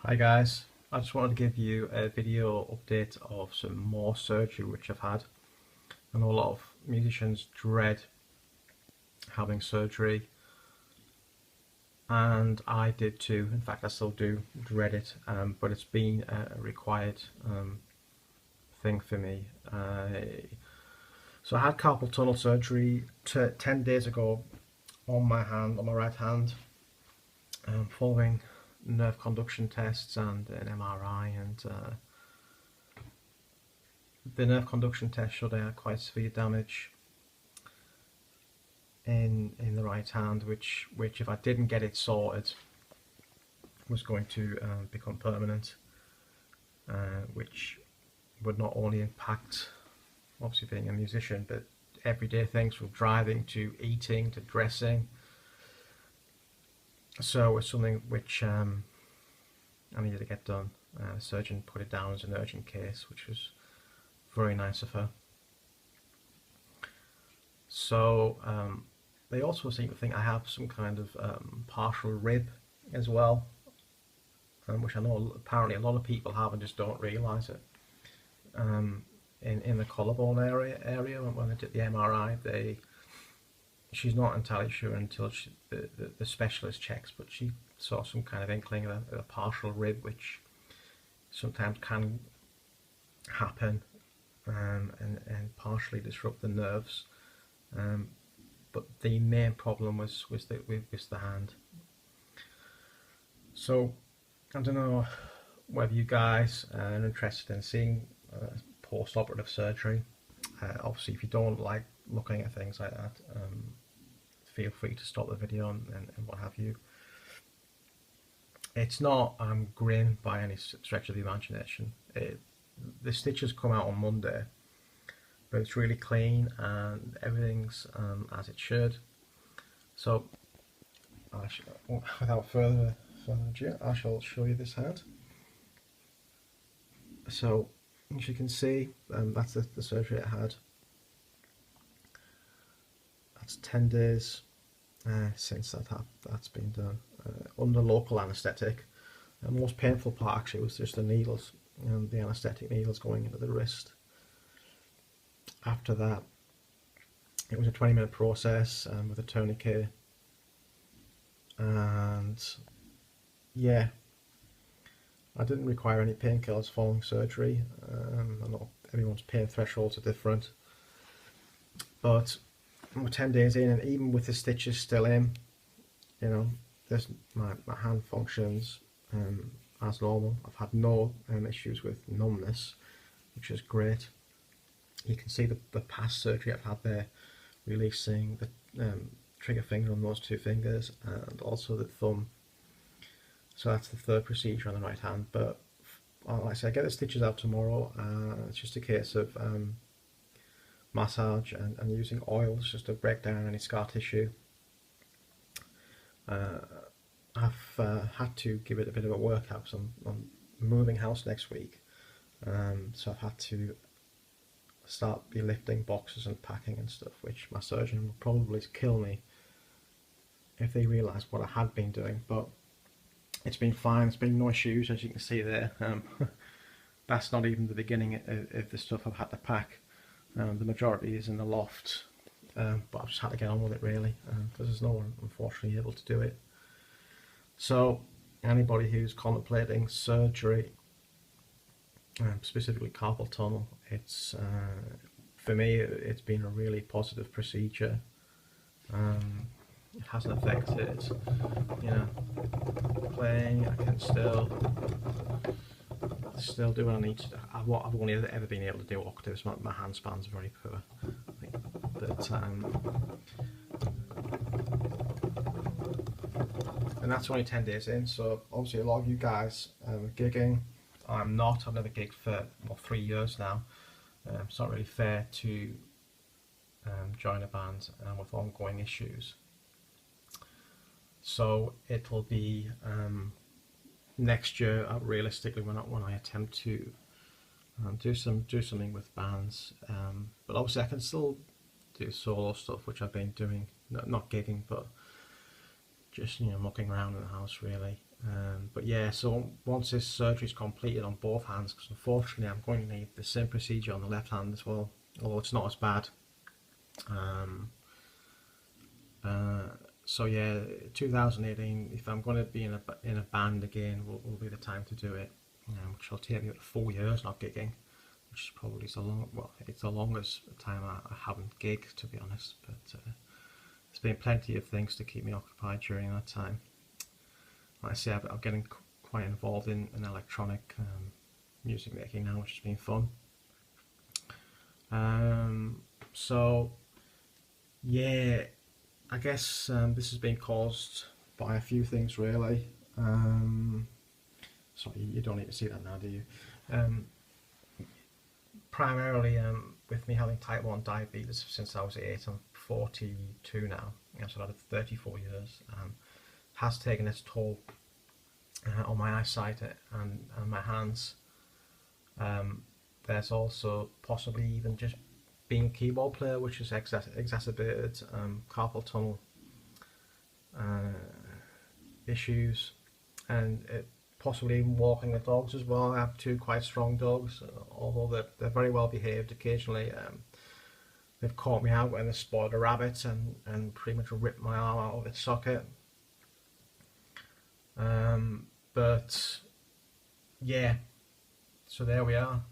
Hi guys, I just wanted to give you a video update of some more surgery which I've had. I know a lot of musicians dread having surgery, and I did too. In fact, I still do dread it, but it's been a required thing for me. So I had carpal tunnel surgery 10 days ago on my hand, on my right hand, following nerve conduction tests and an MRI, and the nerve conduction test showed I had quite severe damage in the right hand, which if I didn't get it sorted was going to become permanent, which would not only impact obviously being a musician, but everyday things from driving to eating to dressing. So it's something which I needed to get done. The surgeon put it down as an urgent case, which was very nice of her. So they also seem to think I have some kind of partial rib as well, which I know apparently a lot of people have and just don't realise it. In the collarbone area when they did the MRI, she's not entirely sure until the specialist checks, but she saw some kind of inkling of a partial rib, which sometimes can happen and partially disrupt the nerves. But the main problem was the hand. So I don't know whether you guys are interested in seeing post-operative surgery. Obviously, if you don't like looking at things like that, feel free to stop the video and what have you. It's not grim by any stretch of the imagination. The stitches come out on Monday, but it's really clean and everything's as it should. So without further ado, I shall show you this hand. So as you can see, that's the surgery I had. That's 10 days since that's been done, under local anaesthetic. The most painful part actually was just the needles, the anaesthetic needles going into the wrist. After that, it was a 20-minute process with a tourniquet, and yeah, I didn't require any painkillers following surgery. I know everyone's pain thresholds are different, but we're 10 days in, and even with the stitches still in, you know, my hand functions as normal. I've had no issues with numbness, which is great. You can see the past surgery I've had there, releasing the trigger finger on those two fingers and also the thumb. So that's the third procedure on the right hand. But like I said, I get the stitches out tomorrow. It's just a case of massage and using oils just to break down any scar tissue. I've had to give it a bit of a workout because I'm moving house next week, so I've had to start be lifting boxes and packing and stuff, which my surgeon will probably kill me if they realise what I had been doing. But it's been fine. It's been no issues, as you can see there. That's not even the beginning of the stuff I've had to pack. The majority is in the loft, but I've just had to get on with it really, because there's no one unfortunately able to do it. So anybody who's contemplating surgery, specifically carpal tunnel, it's for me it's been a really positive procedure. It hasn't affected, you know, playing. I can still do what I need to do. I've only ever been able to do octaves. My hand span's very poor, I think. But and that's only 10 days in. So obviously a lot of you guys are gigging. I'm not. I've never gigged for 3 years now. It's not really fair to join a band with ongoing issues. So it'll be next year, realistically, when I attempt to do something with bands. But obviously, I can still do solo stuff, which I've been doing, not gigging, but just mucking around in the house really. But yeah, so once this surgery is completed on both hands, because unfortunately I'm going to need the same procedure on the left hand as well, although it's not as bad. Um, uh, so yeah, 2018. If I'm going to be in a band again, will be the time to do it. Which will take me up to 4 years not gigging, which is probably it's the longest time I haven't gigged, to be honest. But there's been plenty of things to keep me occupied during that time. Like I say, I'm getting quite involved in electronic music making now, which has been fun. Um, so yeah, I guess this has been caused by a few things really. Sorry, you don't need to see that now, do you? Um, Primarily with me having type 1 diabetes since I was 8, I'm 42 now, so I've had 34 years, has taken its toll on my eyesight and my hands. Um, there's also possibly even just being a keyboard player, which has exacerbated carpal tunnel uh, issues, and possibly even walking the dogs as well. I have two quite strong dogs, although they're very well behaved. Occasionally, they've caught me out when they spotted a rabbit and pretty much ripped my arm out of its socket. But yeah, so there we are.